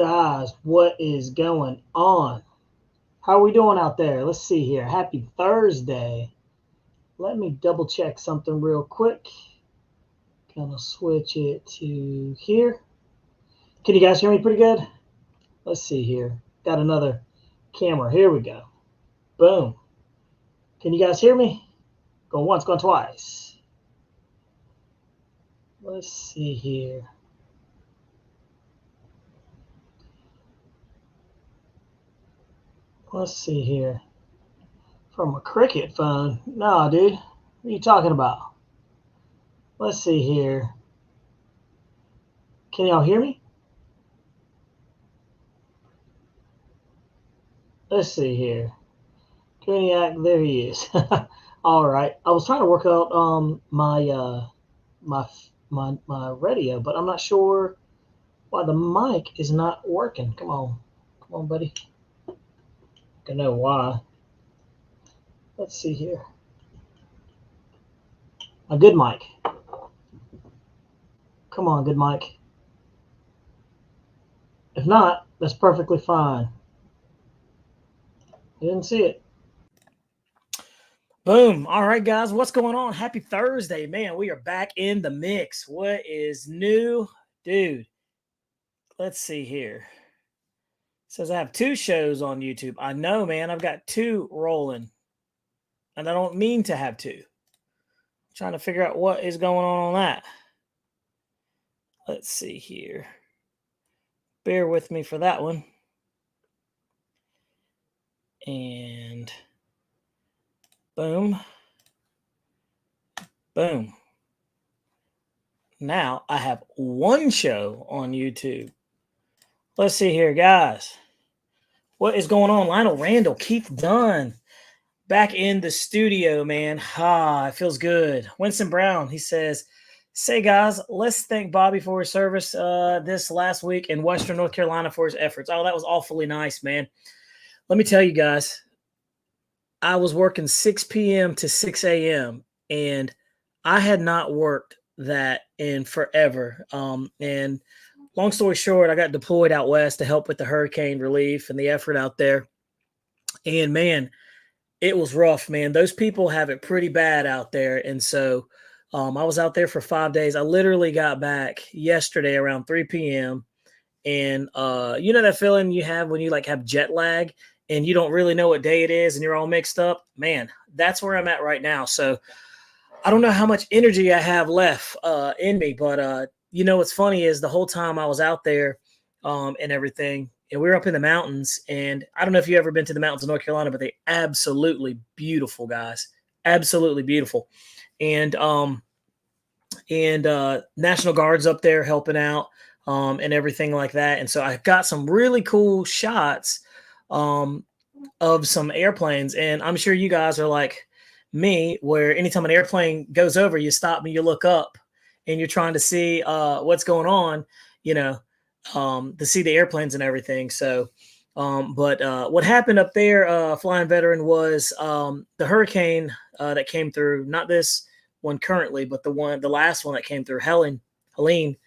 Guys, what is going on? How are we doing out there? Let's see here. Happy Thursday. Let me double check something real quick. Gonna switch it to here. Can you guys hear me pretty good? Let's see here. Got another camera. Here we go. Boom. Can you guys hear me? Going once, going twice. Let's see here. Let's see here. From a cricket phone? No, dude. What are you talking about? Let's see here. Can y'all hear me? Let's see here. Graniac, there he is. All right. I was trying to work out my radio, but I'm not sure why the mic is not working. Come on, buddy. I know why. Let's see here. A good mic. Come on, good mic. If not, that's perfectly fine. I didn't see it. Boom. All right, guys, what's going on? Happy Thursday, man. We are back in the mix. What is new? Dude, let's see here. It says I have 2 shows on YouTube. I know, man. I've got 2 rolling, and I don't mean to have 2. I'm trying to figure out what is going on that. Let's see here. Bear with me for that one. And boom. Boom. Now I have 1 show on YouTube. Let's see here, guys. What is going on? Lionel Randall, Keith Dunn, back in the studio, man. It feels good. Winston Brown, he says, say, guys, let's thank Bobby for his service this last week in Western North Carolina for his efforts. Oh, that was awfully nice, man. Let me tell you guys, I was working 6 p.m. to 6 a.m., and I had not worked that in forever. And long story short, I got deployed out west to help with the hurricane relief and the effort out there. And, man, it was rough, man. Those people have it pretty bad out there. And so I was out there for 5 days. I literally got back yesterday around 3 p.m. And you know that feeling you have when you have jet lag and you don't really know what day it is and you're all mixed up? Man, that's where I'm at right now. So I don't know how much energy I have left in me, but you know what's funny is the whole time I was out there and everything, and we were up in the mountains, and I don't know if you've ever been to the mountains of North Carolina, but they're absolutely beautiful, guys. Absolutely beautiful. And National Guard's up there helping out and everything like that. And so I got some really cool shots of some airplanes. And I'm sure you guys are like me, where anytime an airplane goes over, you stop and you look up and you're trying to see what's going on, to see the airplanes and everything. So, but what happened up there, Flying Veteran, was the hurricane that came through, not this one currently, but the last one that came through, Helene,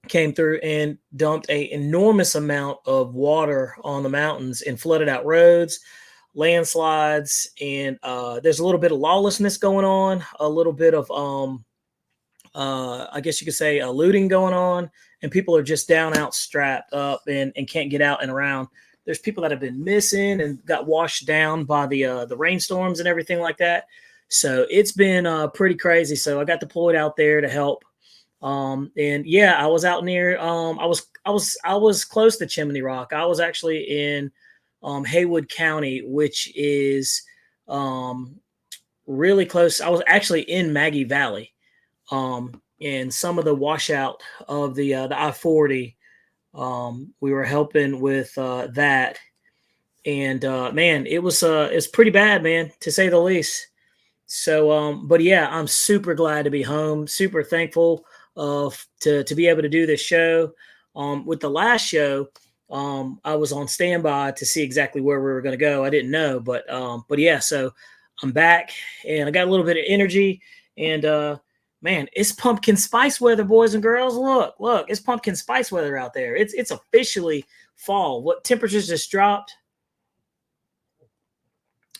came through and dumped an enormous amount of water on the mountains and flooded out roads, landslides, and there's a little bit of lawlessness going on, a little bit of I guess you could say looting going on, and people are just down out strapped up and can't get out and around. There's people that have been missing and got washed down by the rainstorms and everything like that. So it's been pretty crazy. So I got deployed out there to help. And yeah, I was out near, I was close to Chimney Rock. I was actually in, Haywood County, which is, really close. I was actually in Maggie Valley, and some of the washout of the I-40, we were helping with, that. And, man, it's pretty bad, man, to say the least. So, but yeah, I'm super glad to be home, super thankful to be able to do this show. With the last show, I was on standby to see exactly where we were going to go. I didn't know, but yeah, so I'm back and I got a little bit of energy, and man, it's pumpkin spice weather, boys and girls. Look, it's pumpkin spice weather out there. It's officially fall. What temperatures just dropped?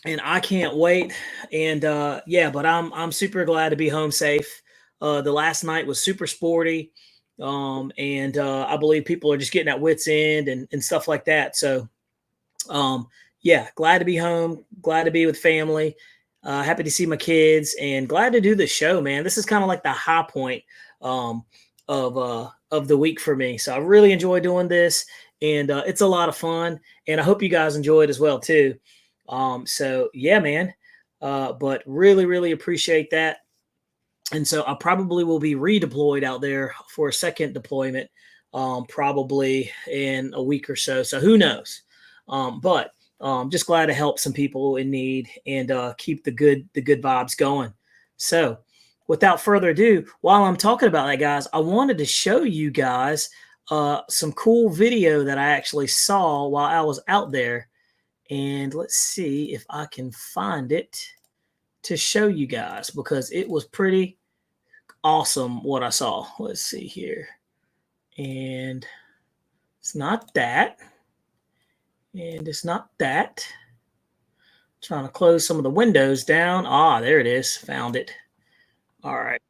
And I can't wait. And yeah, but I'm super glad to be home safe. The last night was super sporty. And I believe people are just getting at wits end and stuff like that. So yeah, glad to be home, glad to be with family. Happy to see my kids and glad to do the show, man. This is kind of like the high point of the week for me. So I really enjoy doing this, and it's a lot of fun. And I hope you guys enjoy it as well too. So yeah, man. But really appreciate that. And so I probably will be redeployed out there for a second deployment, probably in a week or so. So who knows? But just glad to help some people in need and keep the good vibes going. So without further ado, while I'm talking about that, guys, I wanted to show you guys some cool video that I actually saw while I was out there. And let's see if I can find it to show you guys, because it was pretty awesome what I saw. Let's see here. And it's not that. And it's not that. Trying to close some of the windows down. Ah, there it is. Found it. All right.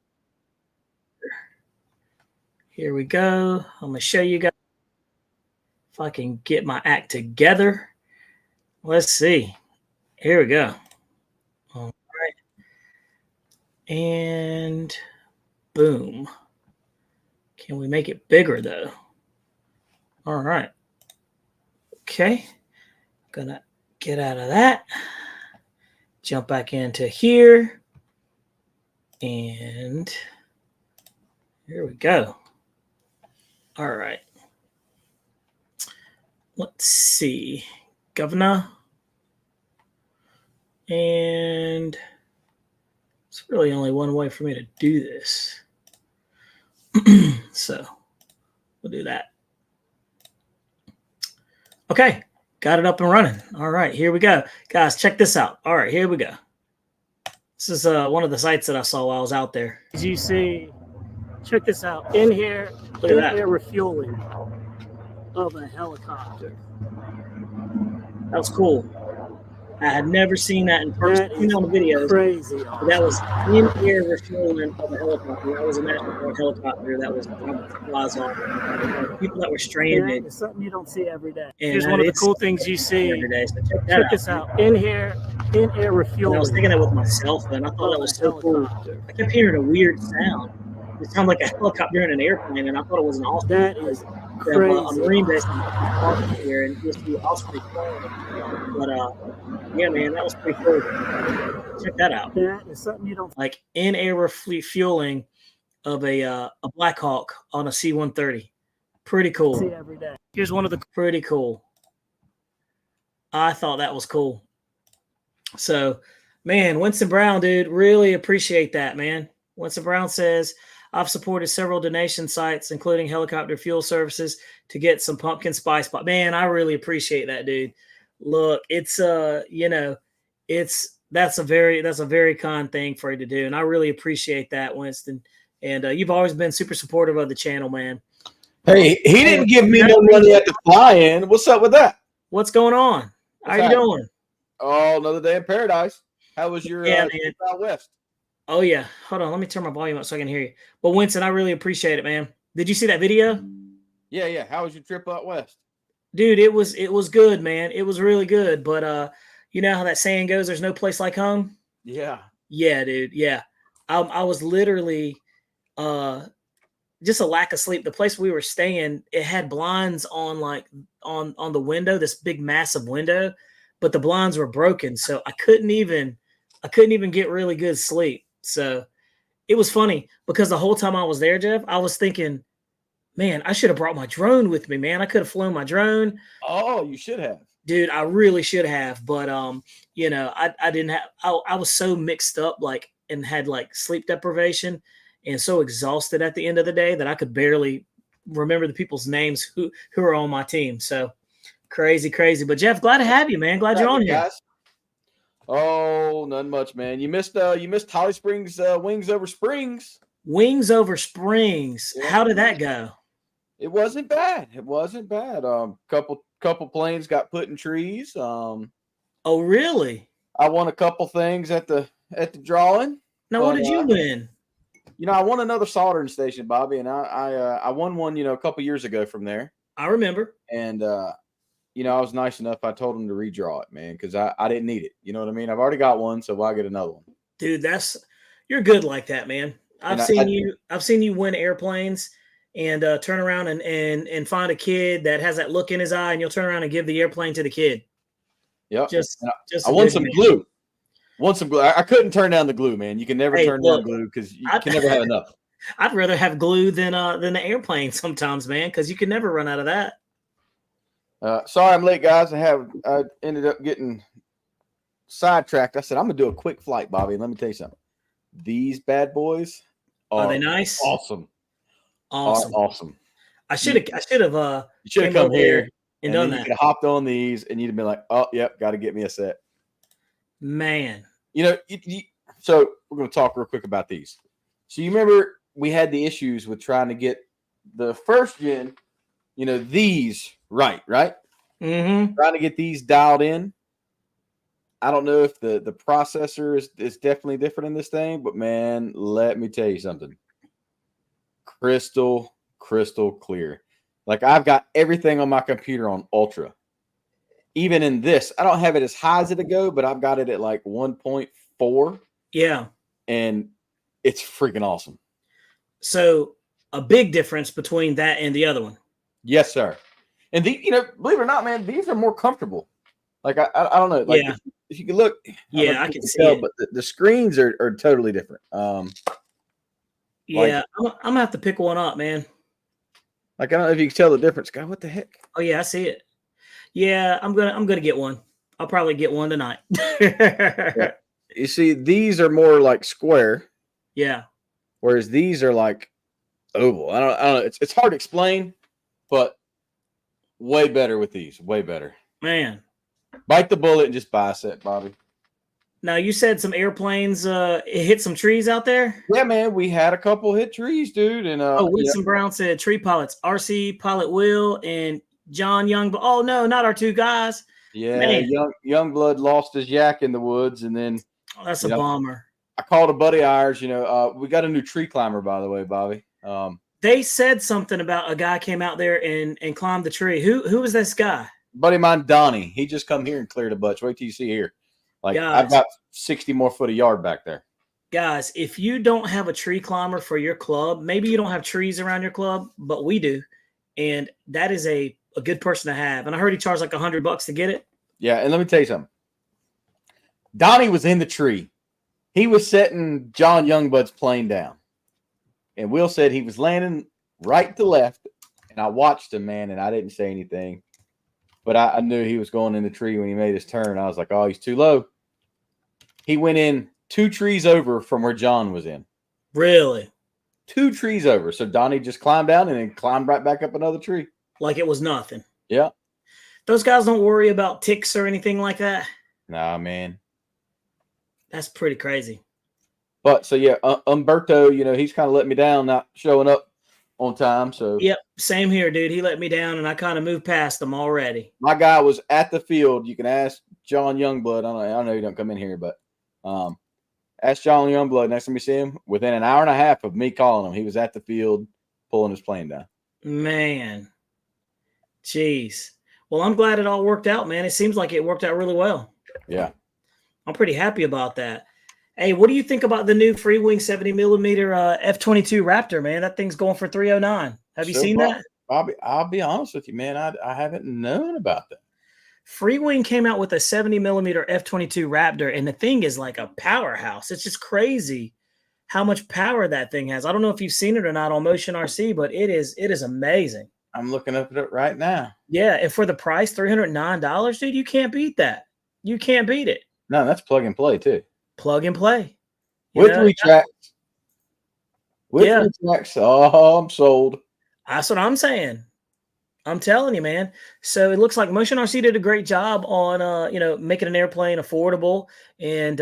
Here we go. I'm going to show you guys if I can get my act together. Let's see. Here we go. All right. And boom. Can we make it bigger though? All right. Okay. Gonna get out of that. Jump back into here. And here we go. All right. Let's see. Governor. And it's really only one way for me to do this. So we'll do that. Okay, got it up and running. All right, here we go. Guys, check this out. All right, here we go. This is one of the sites that I saw while I was out there. As you see, check this out. In here, air refueling of a helicopter. That was cool. I had never seen that in person. Seen on the videos. Crazy. Awesome. That was in-air refueling of a helicopter. That was a National Guard helicopter that was flies off. People that were stranded. It's something you don't see every day. And here's one of the cool things you see every day. So check this out. In-air refueling. And I was thinking that with myself, and I thought that was so cool. I kept hearing a weird sound. It sounded like a helicopter in an airplane, and I thought it was an awesome. That is crazy. A Marine base here, and just the Osprey plane. But yeah, man, that was pretty cool. Check that out. That is something you don't like. In-air refueling of a Black Hawk on a C-130. Pretty cool. See every day. Here's one of the pretty cool. I thought that was cool. So, man, Winston Brown, dude, really appreciate that, man. Winston Brown says, I've supported several donation sites, including helicopter fuel services, to get some pumpkin spice. But man, I really appreciate that, dude. Look, it's you know, that's a very kind thing for you to do, and I really appreciate that, Winston. And you've always been super supportive of the channel, man. Hey, he didn't give me no money at the fly-in. What's up with that? What's going on? How you doing? Oh, another day in paradise. How was your trip out west? Oh yeah, hold on. Let me turn my volume up so I can hear you. But Winston, I really appreciate it, man. Did you see that video? Yeah. How was your trip out west? Dude, it was good, man. It was really good. But you know how that saying goes, there's no place like home? Yeah. Yeah, dude. Yeah. I was literally just a lack of sleep. The place we were staying, it had blinds on like on the window, this big massive window, but the blinds were broken. So I couldn't even get really good sleep. So it was funny because the whole time I was there, Jeff, I was thinking, man, I should have brought my drone with me, man. I could have flown my drone. Oh, you should have. Dude, I really should have. But, you know, I didn't have, I was so mixed up, like, and had like sleep deprivation and so exhausted at the end of the day that I could barely remember the people's names who are on my team. So crazy. But Jeff, glad to have you, man. Glad you're on here. Guys. Oh, none much, man. You missed Holly Springs Wings Over Springs. Wings over springs. Yeah. How did that go? It wasn't bad. It wasn't bad. Couple planes got put in trees. Oh, really? I won a couple things at the drawing. Now, what did you win? I won another soldering station, Bobby, and I won one, a couple years ago from there. I remember. And I was nice enough. I told him to redraw it, man, because I didn't need it. You know what I mean? I've already got one, so why get another one? Dude, you're good like that, man. I've seen you win airplanes and turn around and find a kid that has that look in his eye, and you'll turn around and give the airplane to the kid. Yep. I want some glue. Want some glue. I couldn't turn down the glue, man. You can never turn down glue because you can never have enough. I'd rather have glue than the airplane sometimes, man, because you can never run out of that. Sorry I'm late, guys. I ended up getting sidetracked. I said I'm gonna do a quick flight, Bobby. And let me tell you something. These bad boys are they nice? Awesome. I should have come here and done that. You could have hopped on these, and you'd have been like, "Oh, yep, got to get me a set." Man, so we're going to talk real quick about these. So you remember we had the issues with trying to get the first gen, these right? Mm-hmm. Trying to get these dialed in. I don't know if the processor is definitely different in this thing, but man, let me tell you something. Crystal clear. Like I've got everything on my computer on ultra. Even in this, I don't have it as high as it'll go, but I've got it at like 1.4. Yeah. And it's freaking awesome. So a big difference between that and the other one. Yes, sir. And believe it or not, man, these are more comfortable. Like I don't know. Like if you can look, I can see it. But the screens are totally different. I'm gonna have to pick one up, man. Like I don't know if you can tell the difference. God, what the heck? Oh yeah, I see it. Yeah, I'm gonna get one. I'll probably get one tonight. Yeah. You see, these are more like square. Yeah. Whereas these are like oval. I don't know. It's hard to explain, but way better with these. Way better. Man. Bite the bullet and just buy a set, Bobby. Now you said some airplanes hit some trees out there. Yeah, man, we had a couple hit trees, dude. And Wilson Brown said tree pilots, RC pilot Will and John Young. But oh no, not our two guys. Yeah, man. Young blood lost his yak in the woods, and then that's a bummer. I called a buddy of ours. We got a new tree climber, by the way, Bobby. They said something about a guy came out there and climbed the tree. Who was this guy? Buddy of mine, Donnie. He just come here and cleared a bunch. Wait till you see here. Like guys, I've got 60 more foot of yard back there. Guys, if you don't have a tree climber for your club, maybe you don't have trees around your club, but we do. And that is a good person to have. And I heard he charged like $100 to get it. Yeah, and let me tell you something. Donnie was in the tree. He was setting John Youngblood's plane down. And Will said he was landing right to left. And I watched him, man, and I didn't say anything. But I knew he was going in the tree when he made his turn. I was like, oh, he's too low. He went in 2 trees over from where John was in. Really? 2 trees over. So Donnie just climbed down and then climbed right back up another tree. Like it was nothing. Yeah. Those guys don't worry about ticks or anything like that? Nah, man. That's pretty crazy. But, so, yeah, Umberto, he's kind of let me down not showing up on time. So yep, same here, dude. He let me down, and I kind of moved past him already. My guy was at the field. You can ask John Youngblood. I know he don't come in here, but ask John Youngblood next time you see him. Within an hour and a half of me calling him, he was at the field pulling his plane down. Man, jeez. Well, I'm glad it all worked out, man. It seems like it worked out really well. Yeah, I'm pretty happy about that. Hey, what do you think about the new Freewing 70mm F-22 Raptor, man? That thing's going for $309. Have you seen that? Bobby, I'll be honest with you, man. I haven't known about that. Freewing came out with a 70mm F-22 Raptor, and the thing is like a powerhouse. It's just crazy how much power that thing has. I don't know if you've seen it or not on Motion RC, but it is amazing. I'm looking up at it right now. Yeah, and for the price, $309, dude, you can't beat that. You can't beat it. No, that's plug and play too. Plug and play. With 3 tracks. With 3 tracks. Oh, I'm sold. That's what I'm saying. I'm telling you, man. So it looks like Motion RC did a great job on, making an airplane affordable. And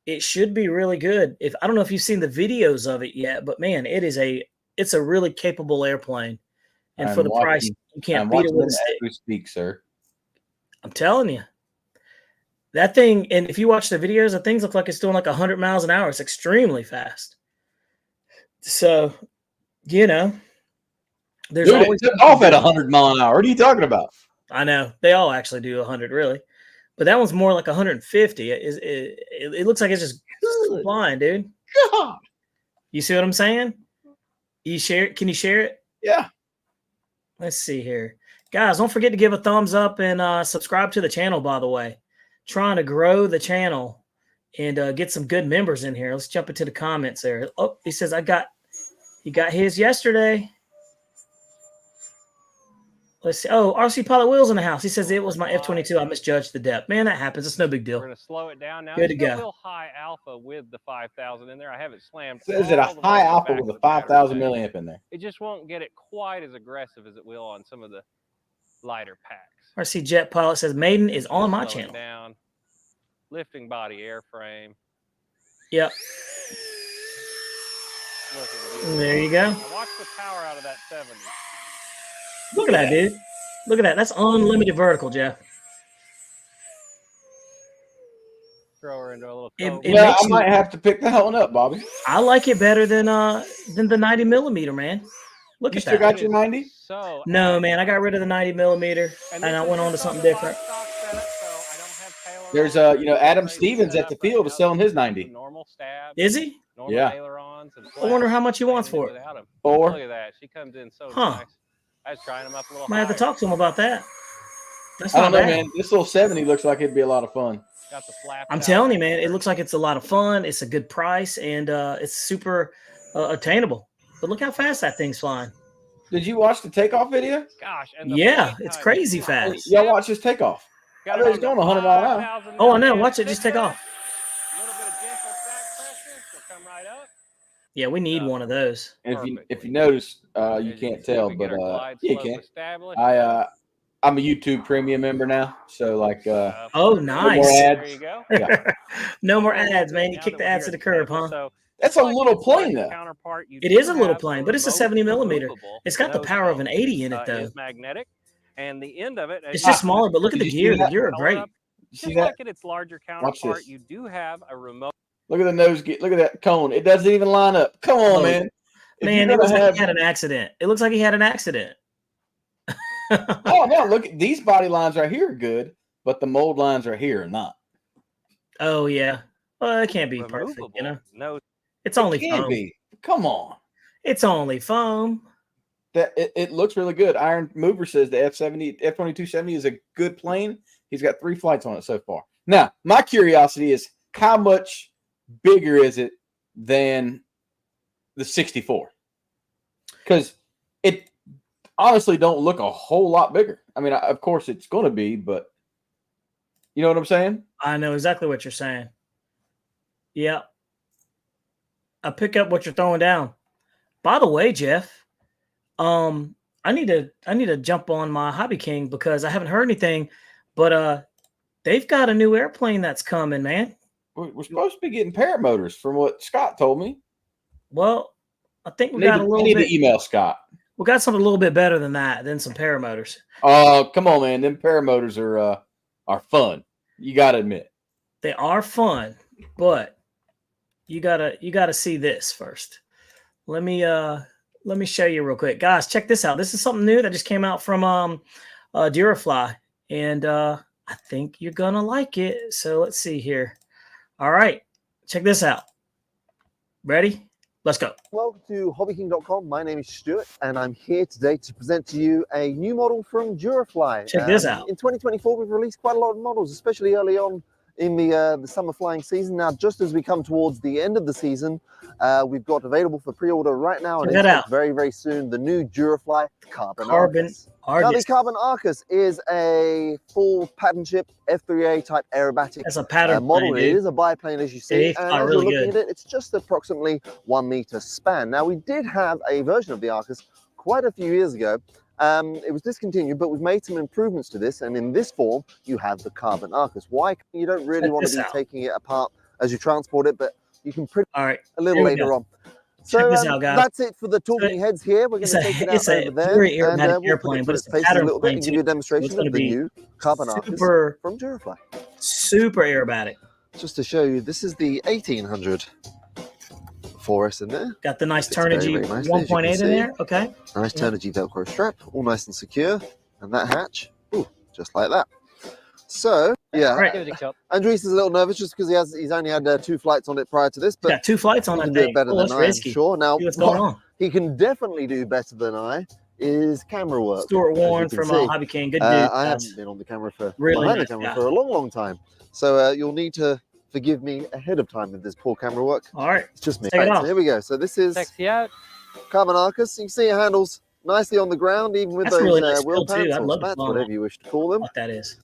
It should be really good. If I don't know if you've seen the videos of it yet, but man, it's a really capable airplane. And for the price, you can't beat it with a stick. As we speak, sir. I'm telling you. That thing, and if you watch the videos, the things look like it's doing like 100 miles an hour. It's extremely fast. So, there's always it took off at 100 mile an hour. What are you talking about? I know. They all actually do 100, really. But that one's more like 150. It looks like it's just flying, dude. God. You see what I'm saying? You share it? Can you share it? Yeah. Let's see here. Guys, don't forget to give a thumbs up and subscribe to the channel, by the way. Trying to grow the channel and get some good members in here. Let's jump into the comments there. Oh, he says, he got his yesterday. Let's see. Oh, RC Pilot Will's in the house. He says it was my F-22. I misjudged the depth. Man, that happens. It's no big deal. We're going to slow it down now. Good to go. A little high alpha with the 5,000 in there. I have it slammed. Is it a high alpha with a 5,000 milliamp in there? It just won't get it quite as aggressive as it will on some of the lighter packs. RC Jet Pilot says Maiden is on my channel. Down, lifting body airframe. Yep. There you go. Watch the power out of that 70. Look at that, dude. Look at that. That's unlimited vertical, Jeff. Throw her into a little I might have to pick that one up, Bobby. I like it better than the 90 millimeter, man. Look you at still that. Got your 90? No, man. I got rid of the 90 millimeter and I went on to something different. There's Adam Stevens at the field is selling his 90. Normal stab. Is he? Yeah. I wonder how much he wants for it. 4. Look at that. She comes in so nice. I was trying him up a little. Might have to talk to him about that. That's I don't not know, bad. man. This little 70 looks like it'd be a lot of fun. Got the flap. I'm telling you, man. It looks like it's a lot of fun. It's a good price, and it's super attainable. But look how fast that thing's flying. Did you watch the takeoff video? Gosh. Yeah, it's crazy fast. Y'all watch this takeoff. I bet it's going 100 miles an hour. Oh, I know. Watch it. Just take off. A little bit of gentle back pressure. She'll come right up. Yeah, we need one of those. If you notice, you can't tell, but yeah, you can. I'm a YouTube premium member now, so like. Oh, nice. No more ads. There you go. Yeah. No more ads, man. You kick the ads to the curb, huh? So, that's a little plane, though. It is a little plane, but it's a 70 millimeter. It's got the power of an 80 in it, though. It's magnetic, and the end of it. It's just smaller, but look at the gear. The gear are great. You see that? Like its larger counterpart, you do have a remote. Look at the nose. Look at that cone. It doesn't even line up. Come on, man. Man, it looks like he had an accident. It looks like he had an accident. Oh, no. Look, these body lines right here are good, but the mold lines right here are not. Oh, yeah. Well, it can't be perfect, you know? No. It's only foam. Come on. It's only foam. It looks really good. Iron Mover says the F-2270 is a good plane. He's got 3 flights on it so far. Now, my curiosity is how much bigger is it than the 64? Because it honestly don't look a whole lot bigger. I mean, of course it's going to be, but you know what I'm saying? I know exactly what you're saying. Yeah. I pick up what you're throwing down. By the way, Jeff, I need to jump on my Hobby King because I haven't heard anything, but they've got a new airplane that's coming, man. We're supposed to be getting paramotors from what Scott told me. Well, I think we got a little bit. I need to email Scott. We got something a little bit better than that, than some paramotors. Oh, come on, man. Them paramotors are fun. You got to admit. They are fun, but you gotta see this first. Let me show you real quick. Guys, check this out. This is something new that just came out from Durafly, and I think you're gonna like it. So let's see here. All right, check this out. Ready? Let's go. Welcome to hobbyking.com. My name is Stuart, and I'm here today to present to you a new model from Durafly. Check this out. In 2024, we've released quite a lot of models, especially early on in the summer flying season. Now, just as we come towards the end of the season, we've got available for pre-order right now, and it's very, very soon, the new Durafly Carbon Arcus. Now, the Carbon Arcus is a full pattern ship F3A type aerobatic model. Plane, it is a biplane, as you see, and as you're looking at it, it's just approximately 1 meter span. Now, we did have a version of the Arcus quite a few years ago. It was discontinued, but we've made some improvements to this, and in this form, you have the Carbon Arcus. Why? You don't really want to be taking it apart as you transport it, but you can print All right. a little later on. So Check this out, guys. that's it for the talking heads here. We're going to take it out over there, very and aerobatic we'll put airplane, it but through it's its a paces a pattern little bit plane and give too. you a It's demonstration gonna of the be new Carbon Arcus super from Durafly. super aerobatic. Just to show you, this is the 1800 for us in there. Got the nice Fits very, Turnigy very nicely, as you 1.8 can in see. there. Okay. Nice Turnigy Velcro strap, all nice and secure, and that hatch, ooh, just like that. So yeah, Right. Give it a shot. Andres is a little nervous just because he's only had 2 flights on it prior to this, but Got 2 flights on he that can do thing. it better Oh, than that's I, risky. am sure. Now, See what's going on. he can definitely do better than I is camera work. Stuart as you Warren can from see. Hobby King. Good dude. I guys. haven't been on the camera for Really behind nice the camera guy. for a long, long time. So you'll need to forgive me ahead of time with this poor camera work. All right. It's just me. Take it Right, off. so here we go. So this is Sexy out. Carbon Arcus. You can see it handles nicely on the ground, even with That's those really nice wheel build, too. pants I'd or love to spats, fly on whatever you wish to call them. What that is.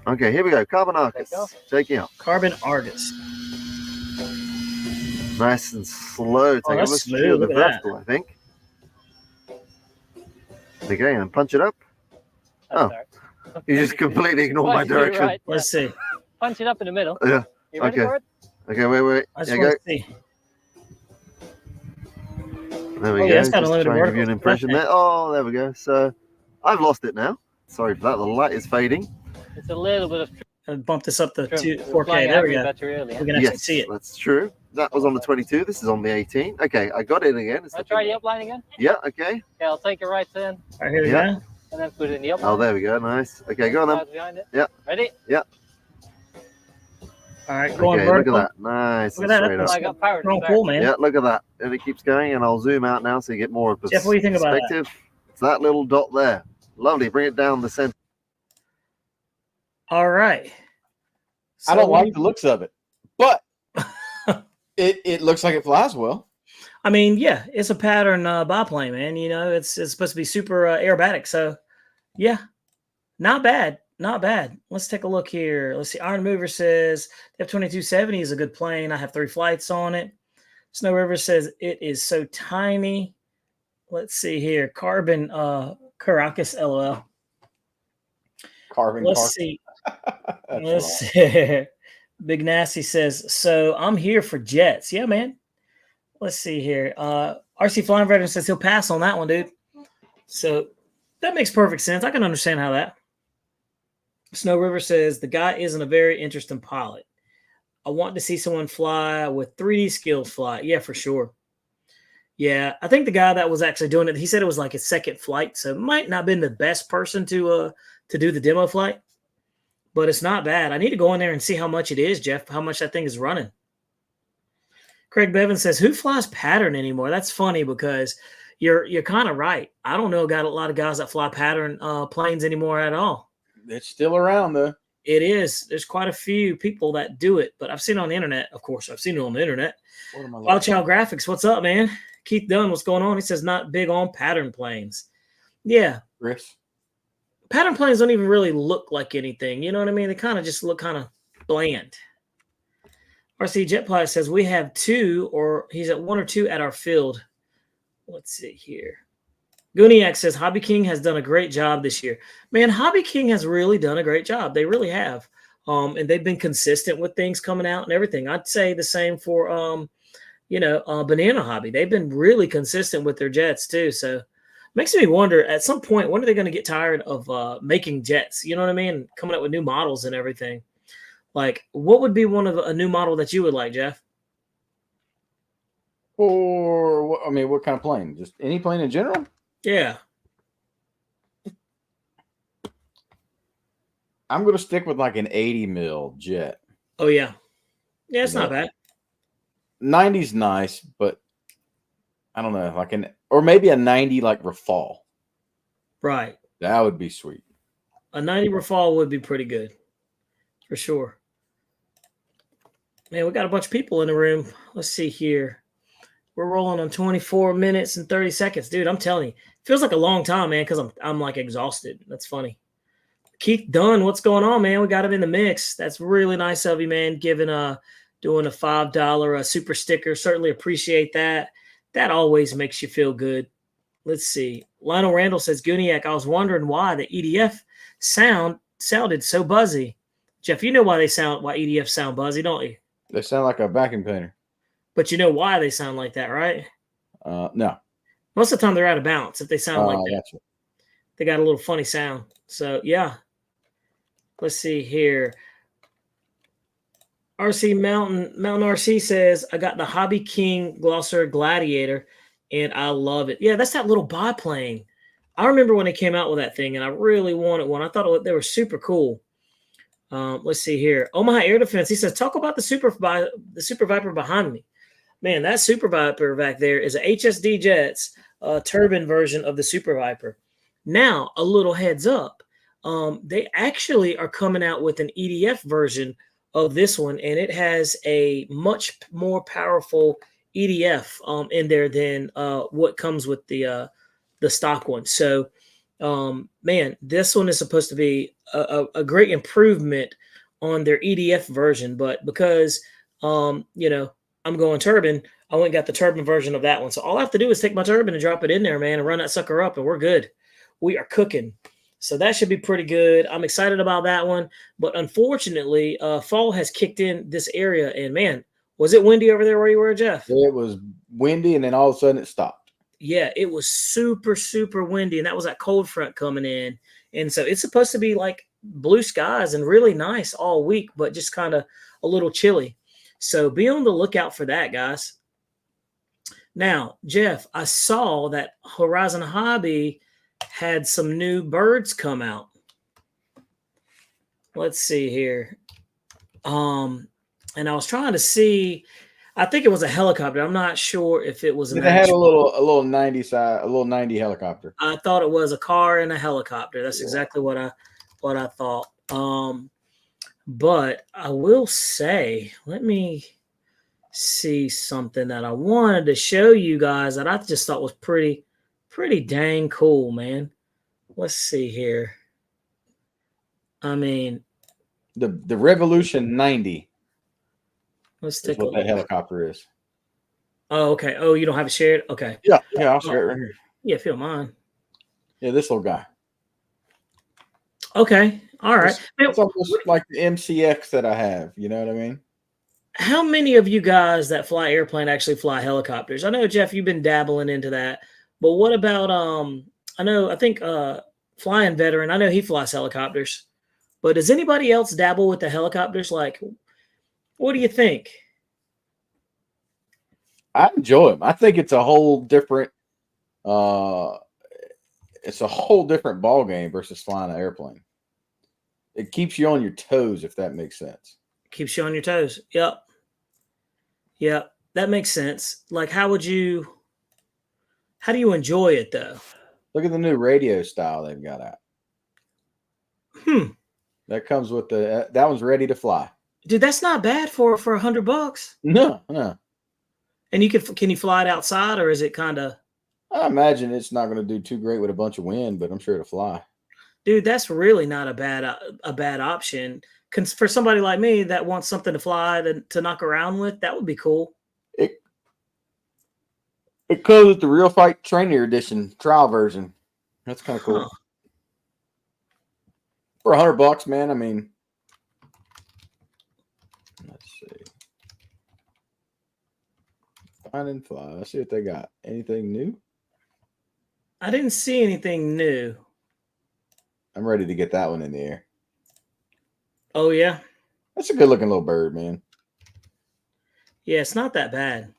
Okay, here we go. Carbon Arcus. Take off. Taking out. Carbon Arcus. Nice and slow. Take that's let's smooth. secure the Look at that. vertical, I think. Okay, and punch it up. Oh, Oh. sorry. You just completely ignore my direction. Right, yeah. Let's see. Punch it up in the middle. Yeah. You ready Okay. for it? Okay, wait. I just There you want go. to see. There we Oh, go. yeah, it's got a Just limited try and give you an vertical. impression there. Oh, there we go. So I've lost it now. Sorry for that. The light is fading. It's a little bit of Bump this up to trim. 4K. There we go. Better earlier. We can actually Yes, see it. that's true. That was on the 22. This is on the 18. Okay, I got it again. It's I'll try the upline again. Yeah, okay. Okay, I'll take it right then, All right, here we Yeah. go. and then put it in the upline. Oh, there we go. Nice. Okay, go on then. Clouds behind it. Yeah. Ready? All right, going Okay, look vertical. at that. Nice Look and at that. straight That's up. I got power. Strong pull, man. Yeah, look at that. And it keeps going, and I'll zoom out now so you get more of a Jeff, what do you think about that? perspective. It's that little dot there. Lovely. Bring it down the center. All right. I don't like the looks of it, but it looks like it flies well. I mean, yeah, it's a pattern biplane, man. You know, it's supposed to be super aerobatic. So, yeah, not bad. Not bad. Let's take a look here. Let's see. Iron Mover says the F-2270 is a good plane. I have 3 flights on it. Snow River says it is so tiny. Let's see here. Carbon Caracas, LOL. Carbon. Let's see. That's Let's wrong. see. Big Nasty says, so I'm here for jets. Yeah, man. Let's see here. RC Flying Veteran says he'll pass on that one, dude. So that makes perfect sense. I can understand how that. Snow River says the guy isn't a very interesting pilot. I want to see someone fly with 3D skills fly. Yeah, for sure. Yeah, I think the guy that was actually doing it, he said it was like his second flight, so might not have been the best person to do the demo flight, but it's not bad. I need to go in there and see how much it is, Jeff, how much that thing is running. Craig Bevan says, who flies pattern anymore? That's funny because you're kind of right. I don't know got a lot of guys that fly pattern planes anymore at all. It's still around though. It is. There's quite a few people that do it, but I've seen it on the internet. Of course, I've seen it on the internet. Wild Child Graphics, what's up, man? Keith Dunn, what's going on? He says not big on pattern planes. Yeah. Chris. Pattern planes don't even really look like anything. You know what I mean? They kind of just look kind of bland. RC Jetpilot says we have 2, or he's at 1 or 2 at our field. Let's see here. Gooniac says Hobby King has done a great job this year. Man, Hobby King has really done a great job. They really have. And they've been consistent with things coming out and everything. I'd say the same for, Banana Hobby. They've been really consistent with their jets too. So makes me wonder at some point, when are they going to get tired of making jets? You know what I mean? Coming up with new models and everything. Like, what would be one of a new model that you would like, Jeff? Or I mean, what kind of plane? Just any plane in general? Yeah. I'm going to stick with like an 80 mil jet. Oh, yeah. Yeah, it's not bad. 90's nice, but I don't know, like or maybe a 90 like Rafale. Right. That would be sweet. A 90 Rafale would be pretty good. For sure. Man, we got a bunch of people in the room. Let's see here. We're rolling on 24 minutes and 30 seconds. Dude, I'm telling you. It feels like a long time, man, because I'm like exhausted. That's funny. Keith Dunn, what's going on, man? We got him in the mix. That's really nice of you, man, doing a $5 super sticker. Certainly appreciate that. That always makes you feel good. Let's see. Lionel Randall says, Gooniac, I was wondering why the EDF sounded so buzzy. Jeff, you know why EDF sound buzzy, don't you? They sound like a vacuum cleaner. But you know why they sound like that, right? No. Most of the time they're out of balance if they sound like that. Gotcha. They got a little funny sound. So, yeah. Let's see here. RC Mountain RC says, I got the Hobby King Glosser Gladiator, and I love it. Yeah, that's that little biplane. I remember when they came out with that thing, and I really wanted one. I thought they were super cool. Let's see here. Omaha Air Defense, he says, talk about the Super Viper behind me. Man, that Super Viper back there is a HSD Jets turbine version of the Super Viper. Now, a little heads up. They actually are coming out with an EDF version of this one, and it has a much more powerful EDF in there than what comes with the stock one. So, man, this one is supposed to be a great improvement on their EDF version, but because I'm going turbine, I went and got the turbine version of that one. So all I have to do is take my turbine and drop it in there, man, and run that sucker up, and we're good. We are cooking. So that should be pretty good. I'm excited about that one. But unfortunately, fall has kicked in this area. And, man, was it windy over there where you were, Jeff? It was windy, and then all of a sudden it stopped. Yeah, it was super, super windy. And that was that cold front coming in. And so it's supposed to be like blue skies and really nice all week, but just kind of a little chilly. So be on the lookout for that, guys. Now, Jeff, I saw that Horizon Hobby had some new birds come out. Let's see here. And I was trying to see, I think it was a helicopter. I'm not sure if it was They had a little 90 helicopter. I thought it was a car and a helicopter. That's exactly what I thought. But I will say, let me see something that I wanted to show you guys that I just thought was pretty dang cool, man. Let's see here. I mean, the Revolution 90. Let's take what a look. That helicopter is. Oh, okay. Oh, you don't have it shared? Okay. Yeah, I'll share it right here. Yeah, if you don't mind. Yeah, this little guy. Okay. All right. It's almost like the MCX that I have. You know what I mean? How many of you guys that fly airplane actually fly helicopters? I know, Jeff, you've been dabbling into that. But what about I think Flying Veteran, I know he flies helicopters. But does anybody else dabble with the helicopters? Like, what do you think? I enjoy them. I think it's a whole different ball game versus flying an airplane. It keeps you on your toes, if that makes sense. Keeps you on your toes. Yep. Yep. That makes sense. Like, how do you enjoy it though? Look at the new radio style they've got out. That comes with that one's ready to fly. Dude, that's not bad for $100. No. And can you fly it outside, or is it kind of? I imagine it's not going to do too great with a bunch of wind, but I'm sure it'll fly. Dude, that's really not a bad option. For somebody like me that wants something to fly to knock around with, that would be cool. It comes with the Real Fight Trainer Edition trial version. That's kind of cool. For $100, man. I mean, let's see. Find and fly. Let's see what they got. Anything new? I didn't see anything new. I'm ready to get that one in the air. Oh, yeah? That's a good looking little bird, man. Yeah, it's not that bad.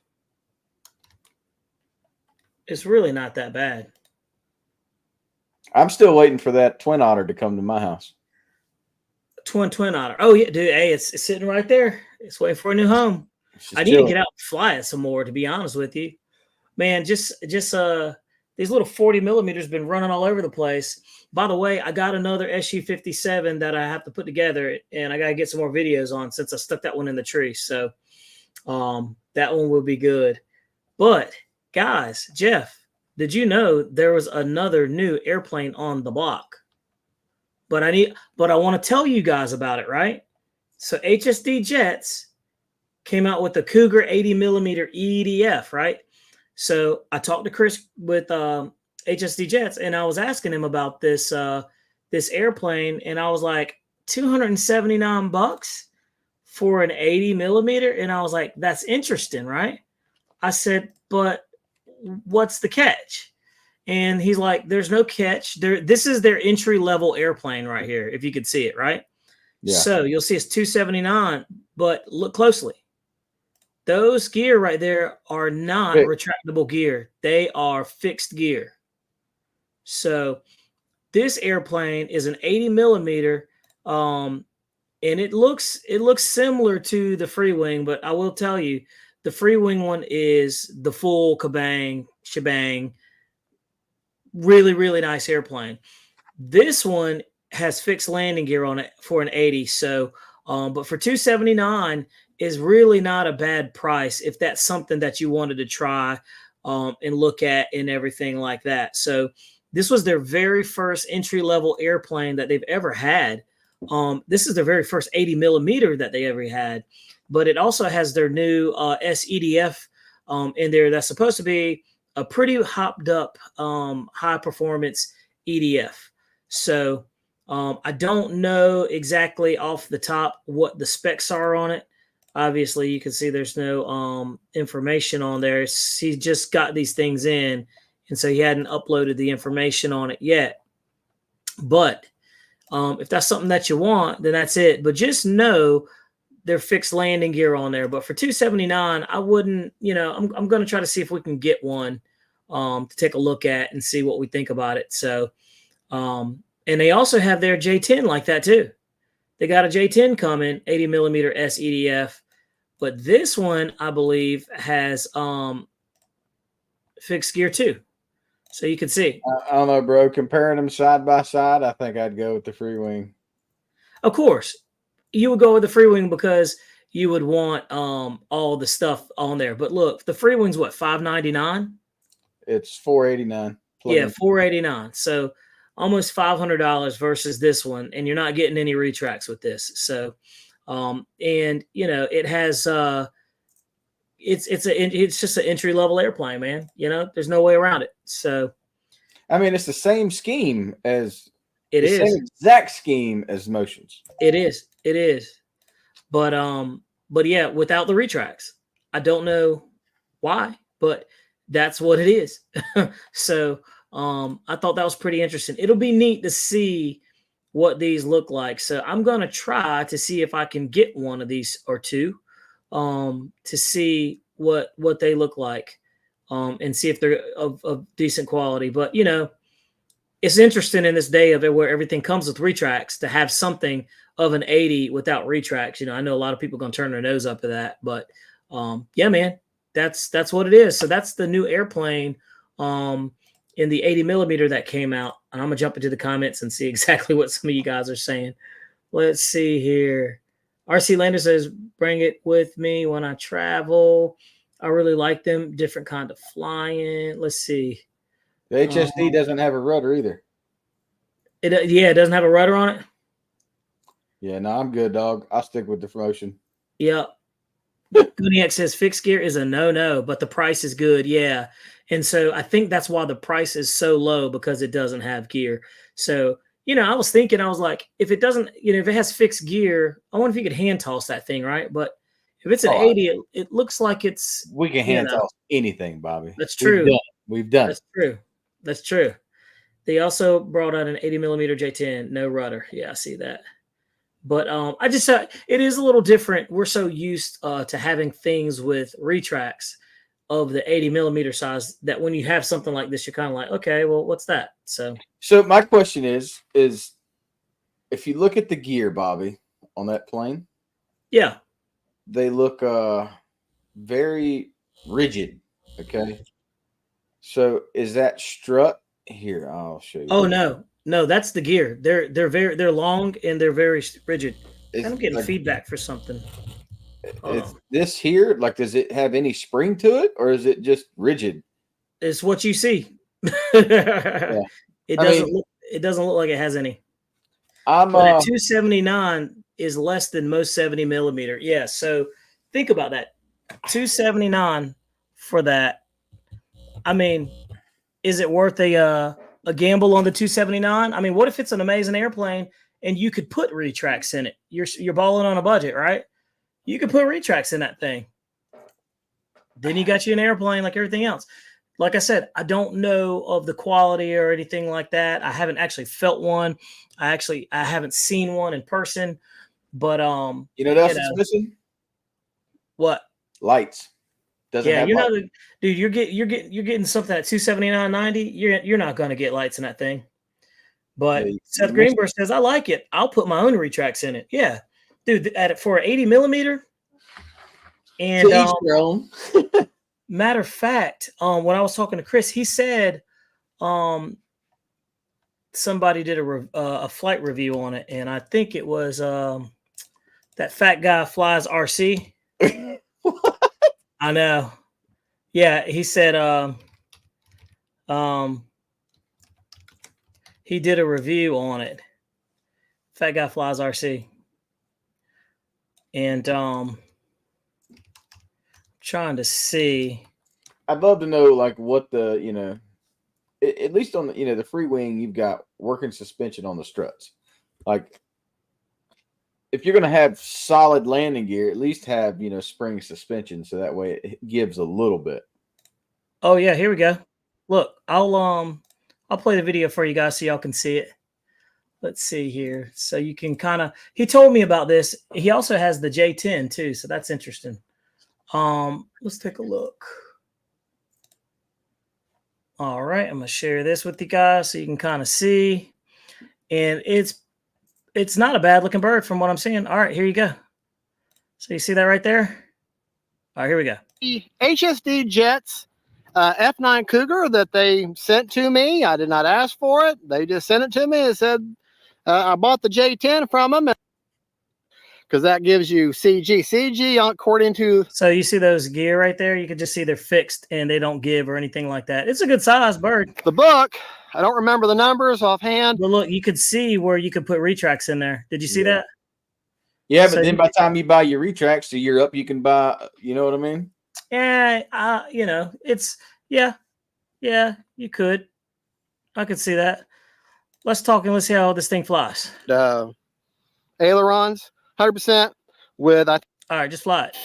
It's really not that bad. I'm still waiting for that twin otter to come to my house. Twin otter. Oh, yeah, dude. Hey, it's sitting right there. It's waiting for a new home. I need to get out and fly it some more, to be honest with you. Man, just these little 40 millimeters been running all over the place. By the way, I got another SU-57 that I have to put together, and I got to get some more videos on since I stuck that one in the tree. So that one will be good. But, guys, Jeff, did you know there was another new airplane on the block? But I want to tell you guys about it, right? So HSD Jets came out with the Cougar 80 millimeter EDF, right? So I talked to Chris with HSD Jets, and I was asking him about this airplane, and I was like, $279 for an 80 millimeter. And I was like, that's interesting, right? I said, but what's the catch? And he's like, there's no catch. This is their entry level airplane right here. If you could see it, right? Yeah. So you'll see it's 279, but look closely. Those gear right there are not retractable gear. They are fixed gear. So this airplane is an 80 millimeter, and it looks similar to the Freewing, but I will tell you, the Freewing one is the full shebang. Really, really nice airplane. This one has fixed landing gear on it for an 80. So, but for 279 is really not a bad price if that's something that you wanted to try and look at and everything like that. So this was their very first entry level airplane that they've ever had. This is their very first 80 millimeter that they ever had, but it also has their new SEDF in there. That's supposed to be a pretty hopped up high performance EDF. So I don't know exactly off the top what the specs are on it. Obviously, you can see there's no information on there. He just got these things in, and so he hadn't uploaded the information on it yet. But if that's something that you want, then that's it. But just know they're fixed landing gear on there. But for 279, I wouldn't, I'm going to try to see if we can get one to take a look at and see what we think about it. So, and they also have their J10 like that too. They got a J10 coming, 80 millimeter SEDF, but this one, I believe, has fixed gear too. So you can see. I don't know, bro. Comparing them side by side, I think I'd go with the Freewing. Of course, you would go with the Freewing because you would want all the stuff on there. But look, the Freewing's what, $599? It's $489. Yeah, $489. So almost $500 versus this one, and you're not getting any retracts with this. So, and it has it's just an entry level airplane, man. There's no way around it. So, I mean, it's the same scheme as it is same exact scheme as Motions. It is, but yeah, without the retracts. I don't know why, but that's what it is. So. I thought that was pretty interesting. It'll be neat to see what these look like. So I'm going to try to see if I can get one of these or two to see what they look like and see if they're of decent quality. But, it's interesting in this day of it where everything comes with retracts to have something of an 80 without retracts. I know a lot of people are going to turn their nose up to that. But, yeah, man, that's what it is. So that's the new airplane in the 80 millimeter that came out. And I'm going to jump into the comments and see exactly what some of you guys are saying. Let's see here. RC Lander says, bring it with me when I travel. I really like them. Different kind of flying. Let's see. The HSD doesn't have a rudder either. It doesn't have a rudder on it. Yeah, no, I'm good, dog. I'll stick with the promotion. Yep. Gooniac says fixed gear is a no, but the price is good. Yeah. And so I think that's why the price is so low, because it doesn't have gear. So, I was like, if it doesn't, if it has fixed gear, I wonder if you could hand toss that thing, right? But if it's an 80, it looks like it's. We can hand toss anything, Bobby. That's true. We've done. That's true. That's true. They also brought out an 80 millimeter J10, no rudder. Yeah, I see that. But I just it is a little different. We're so used to having things with retracts of the 80 millimeter size that when you have something like this, you're kind of like, okay, well, what's that? So my question is if you look at the gear, Bobby, on that plane, yeah, they look very rigid. Okay. So is that strut here? I'll show you. Oh, no, that's the gear. They're long and they're very rigid. I'm getting feedback for something. Is this here, like, does it have any spring to it, or is it just rigid? It's what you see. Yeah. It doesn't look like it has any. But 279 is less than most 70 millimeter. Yeah, so think about that. 279 for that. I mean, is it worth a gamble on the 279? I mean, what if it's an amazing airplane and you could put retracts in it? You're balling on a budget, right? you could put retracts in that thing. Then you got you an airplane like everything else. Like I said, I don't know of the quality or anything like that. I haven't actually felt one. I haven't seen one in person. But you know what else is missing? What? Lights. Doesn't have lights. Dude, you're getting something at $279.90. You're not gonna get lights in that thing. But Seth Greenberg says, I like it. I'll put my own retracts in it. Yeah. Dude, for an 80 millimeter. And matter of fact, when I was talking to Chris, he said somebody did a flight review on it, and I think it was that fat guy flies RC. I know. Yeah, he said he did a review on it. Fat guy flies RC. And trying to see. I'd love to know like what the, you know, at least on the, you know, the free wing, you've got working suspension on the struts. Like if you're going to have solid landing gear, at least have, you know, spring suspension. So that way it gives a little bit. Oh yeah. Here we go. Look, I'll play the video for you guys so y'all can see it. Let's see here. So you can kind of, he told me about this. He also has the J10 too. So that's interesting. Let's take a look. All right. I'm going to share this with you guys so you can kind of see. And it's not a bad looking bird from what I'm seeing. All right, here you go. So you see that right there? All right, here we go. The HSD Jets F9 Cougar that they sent to me. I did not ask for it. They just sent it to me and said, I bought the J10 from them because that gives you CG according to. So you see those gear right there? You can just see they're fixed and they don't give or anything like that. It's a good size bird. The book, I don't remember the numbers offhand. But look, you could see where you could put retracts in there. Did you see that? Yeah, but then by the time you buy your retracts to you're up, you can buy, you know what I mean? Yeah, you know, it's, yeah, you could. I could see that. Let's talk and let's see how this thing flies. Ailerons, 100% with. All right, just fly it.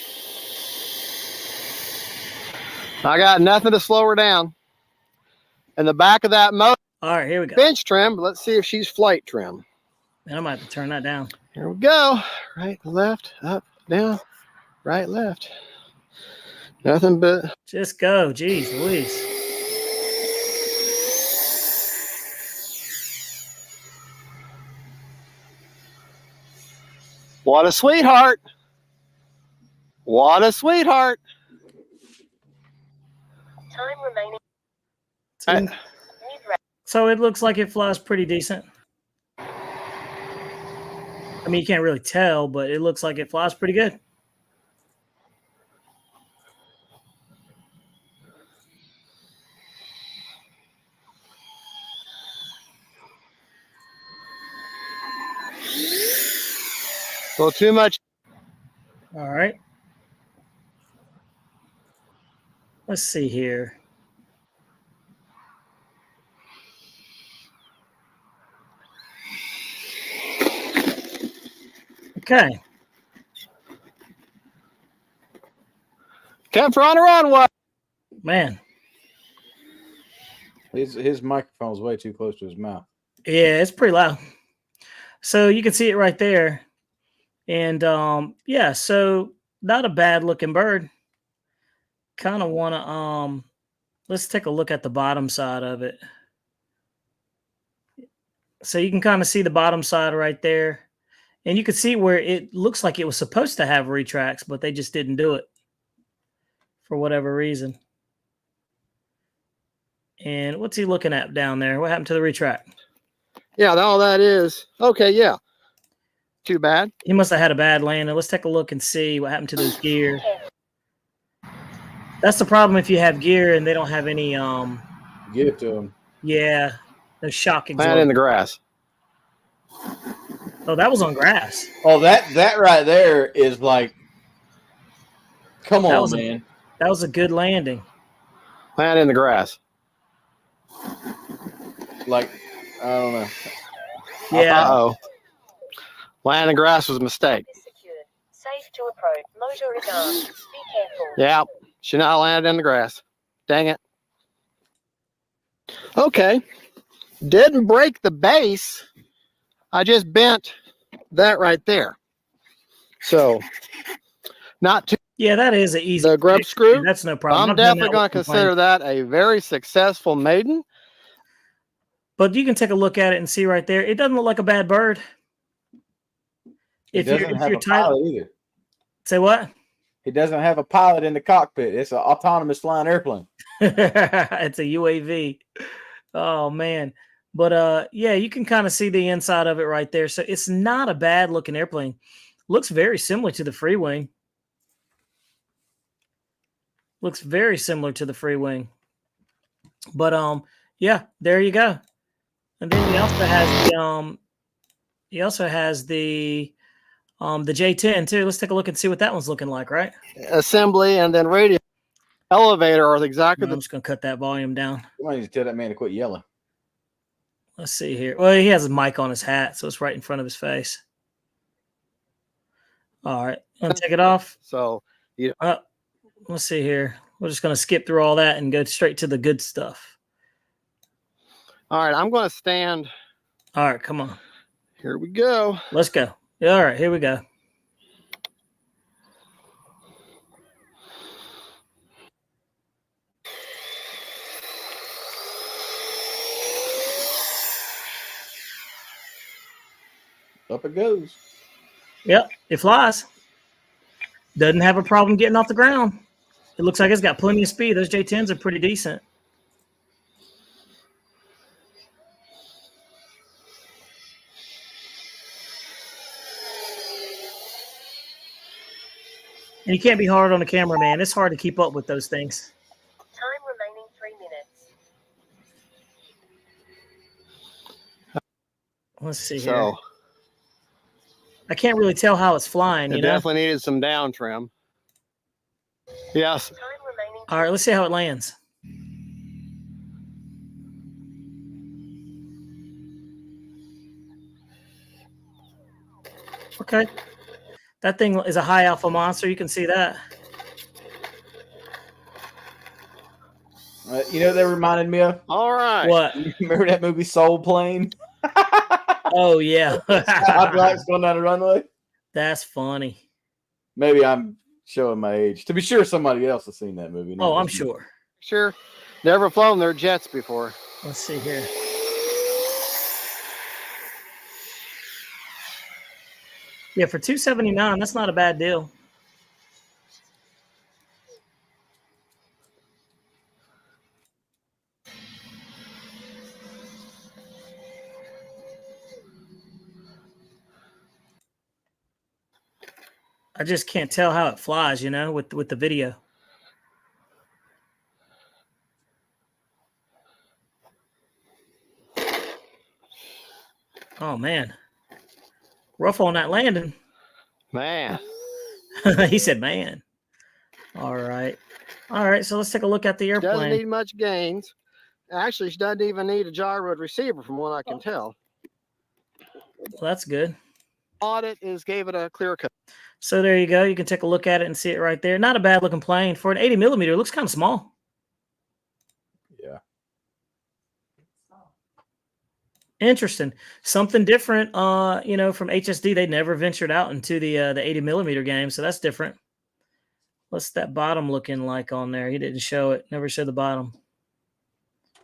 I got nothing to slow her down. In the back of that motor. All right, here we go. Bench trim. Let's see if she's flight trim. And I might have to turn that down. Here we go. Right, left, up, down, right, left. Nothing but. Just go. Jeez Louise. What a sweetheart. What a sweetheart. Time remaining. So it looks like it flies pretty decent. I mean, you can't really tell, but it looks like it flies pretty good. A little too much. All right. Let's see here. Okay. Kept on her runway. Man. His microphone's way too close to his mouth. Yeah, it's pretty loud. So you can see it right there. And yeah, so not a bad looking bird. Kind of want to let's take a look at the bottom side of it. So you can kind of see the bottom side right there. And you can see where it looks like it was supposed to have retracts, but they just didn't do it for whatever reason. And what's he looking at down there? What happened to the retract? Yeah, all that is. Okay, yeah. Too bad. He must have had a bad landing. Let's take a look and see what happened to those gear. That's the problem if you have gear and they don't have any Give it to them. Yeah, no shock exhaust. Plant in the grass. Oh, that was on grass. Oh, that right there is like, come on, man. That was a good landing. Plant in the grass. Like, I don't know. Yeah. Uh-oh. Land in the grass was a mistake. to approach. Motor is armed. Be careful. Yeah, she not landed in the grass. Dang it. Okay. Didn't break the base. I just bent that right there. So, not too. Yeah, that is an easy. The grub fix. screw. That's no problem. I'm definitely going to consider that a very successful maiden. But you can take a look at it and see right there. It doesn't look like a bad bird. It doesn't have a pilot either. Say what? It doesn't have a pilot in the cockpit. It's an autonomous flying airplane. It's a UAV. Oh man. But yeah, you can kind of see the inside of it right there. So it's not a bad looking airplane. Looks very similar to the Freewing. Looks very similar to the Freewing. But yeah, there you go. And then he also has the J10 too. Let's take a look and see what that one's looking like, right? Assembly and then radio elevator are exactly. I'm just gonna cut that volume down. You might need to tell that man to quit yelling. Let's see here. Well, he has a mic on his hat, so it's right in front of his face. All right, I'm gonna take it off. So let's see here. We're just gonna skip through all that and go straight to the good stuff. All right, I'm going to stand. All right, come on. Here we go. Let's go. All right, here we go. Up it goes. Yep, it flies. Doesn't have a problem getting off the ground. It looks like it's got plenty of speed. Those J10s are pretty decent. And you can't be hard on the camera, man. It's hard to keep up with those things. Time remaining 3 minutes. Let's see here. I can't really tell how it's flying. It definitely needed some down trim. Yes. Time remaining. All right, let's see how it lands. Okay. That thing is a high alpha monster. You can see that. You know what that reminded me of? All right. What? Remember that movie Soul Plane? Oh, yeah. Hydraulics going down the runway? That's funny. Maybe I'm showing my age. To be sure, somebody else has seen that movie. Oh, I'm sure. Sure. Never flown their jets before. Let's see here. Yeah, for $279, that's not a bad deal. I just can't tell how it flies, you know, with the video. Oh man. Rough on that landing. Man. He said, man. All right. All right. So let's take a look at the airplane. Doesn't need much gains. Actually, she doesn't even need a gyro receiver from what I can tell. Well, that's good. Audit gave it a clear cut. So there you go. You can take a look at it and see it right there. Not a bad looking plane. For an 80 millimeter, it looks kind of small. Yeah. Interesting. Something different, you know, from HSD. They never ventured out into the 80 millimeter game, so that's different. What's that bottom looking like on there? He didn't show it. Never showed the bottom. I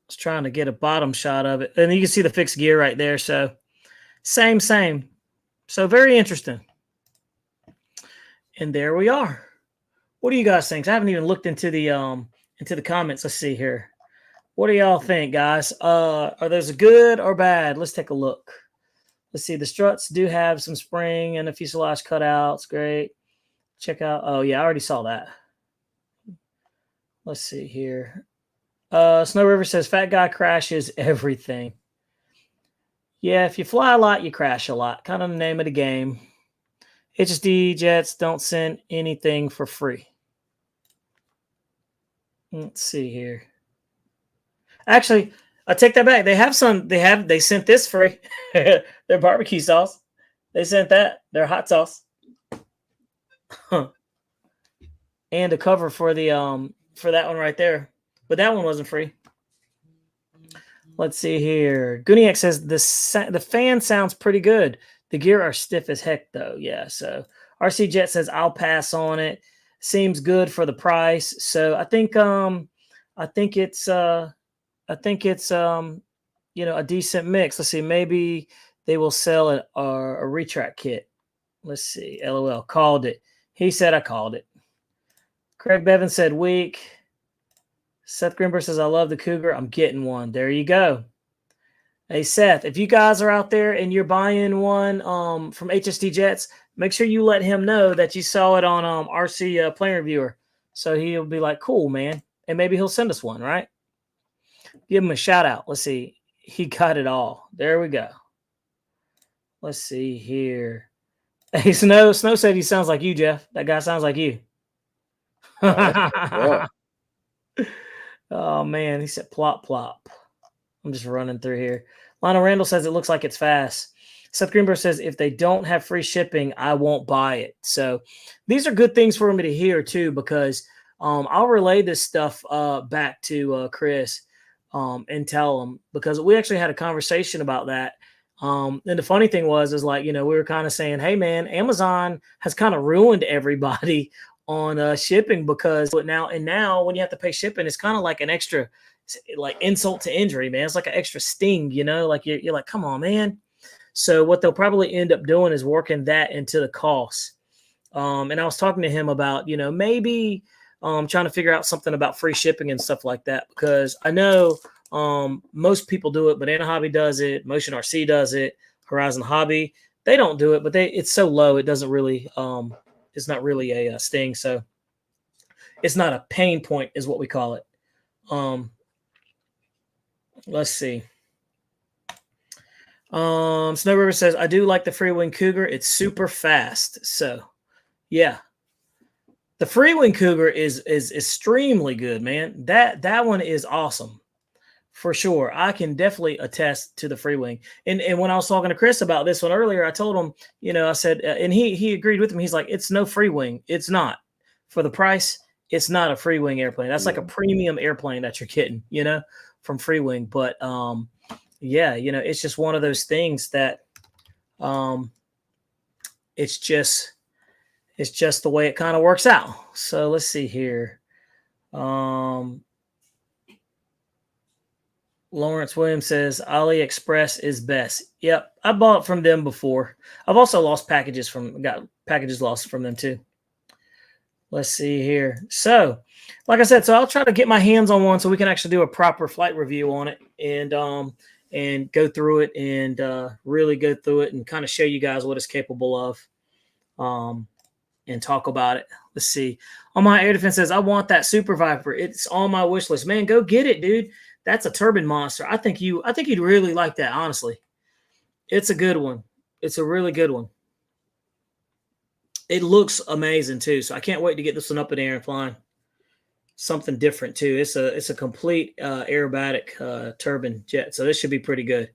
was trying to get a bottom shot of it. And you can see the fixed gear right there. So same. So very interesting. And there we are. What do you guys think? I haven't even looked into the comments. Let's see here. What do y'all think, guys? Are those good or bad? Let's take a look. Let's see. The struts do have some spring and a fuselage cutouts. Great. Check out. Oh, yeah, I already saw that. Let's see here. Snow River says, fat guy crashes everything. Yeah, if you fly a lot, you crash a lot. Kind of the name of the game. HSD Jets don't send anything for free. Let's see here. Actually, I take that back. They sent this free. Their barbecue sauce. They sent that. Their hot sauce. And a cover for the for that one right there. But that one wasn't free. Let's see here. Guniak says the fan sounds pretty good. The gear are stiff as heck though. Yeah, so RC Jet says I'll pass on it. Seems good for the price. So I think it's you know, a decent mix. Let's see, maybe they will sell a retract kit. Let's see. LOL called it. He said I called it. Craig Bevan said weak. Seth Grimber says, I love the Cougar. I'm getting one. There you go. Hey, Seth, if you guys are out there and you're buying one from HSD Jets, make sure you let him know that you saw it on RC Plane Reviewer. So he'll be like, cool, man. And maybe he'll send us one, right? Give him a shout out. Let's see. He got it all. There we go. Let's see here. Hey, Snow said he sounds like you, Jeff. That guy sounds like you. Oh, man. He said plop, plop. I'm just running through here. Lionel Randall says it looks like it's fast. Seth Greenberg says if they don't have free shipping, I won't buy it. So these are good things for me to hear, too, because I'll relay this stuff back to Chris and tell him, because we actually had a conversation about that. And the funny thing is like, you know, we were kind of saying, hey, man, Amazon has kind of ruined everybody on shipping, because now when you have to pay shipping, it's kind of like an extra like insult to injury, man. It's like an extra sting, you know, like you're like, come on, man. So what they'll probably end up doing is working that into the cost. And I was talking to him about, you know, maybe trying to figure out something about free shipping and stuff like that, because I know most people do it. Banana Hobby does it. Motion RC does it. Horizon Hobby, they don't do it, but it's so low. It doesn't really, it's not really a sting. So it's not a pain point is what we call it. Let's see. Snow River says, I do like the Freewing Cougar. It's super fast. So yeah, the Freewing Cougar is extremely good, man. That one is awesome. For sure. I can definitely attest to the Freewing. And when I was talking to Chris about this one earlier, I told him, you know, I said, and he agreed with me. He's like, it's no Freewing. It's not. For the price, it's not a Freewing airplane. That's like a premium airplane that you're getting, you know, from Freewing. But yeah, you know, it's just one of those things that it's just the way it kind of works out. So let's see here. Lawrence Williams says AliExpress is best. Yep, I bought from them before. I've also got packages lost from them too. Let's see here. So, like I said, so I'll try to get my hands on one so we can actually do a proper flight review on it and go through it and really go through it and kind of show you guys what it's capable of and talk about it. Let's see. On my air defense says, I want that Super Viper. It's on my wish list. Man, go get it, dude. That's a turbine monster. I think you'd really like that, honestly. It's a good one. It's a really good one. It looks amazing too. So I can't wait to get this one up in the air and flying. Something different too. It's a complete aerobatic turbine jet. So this should be pretty good.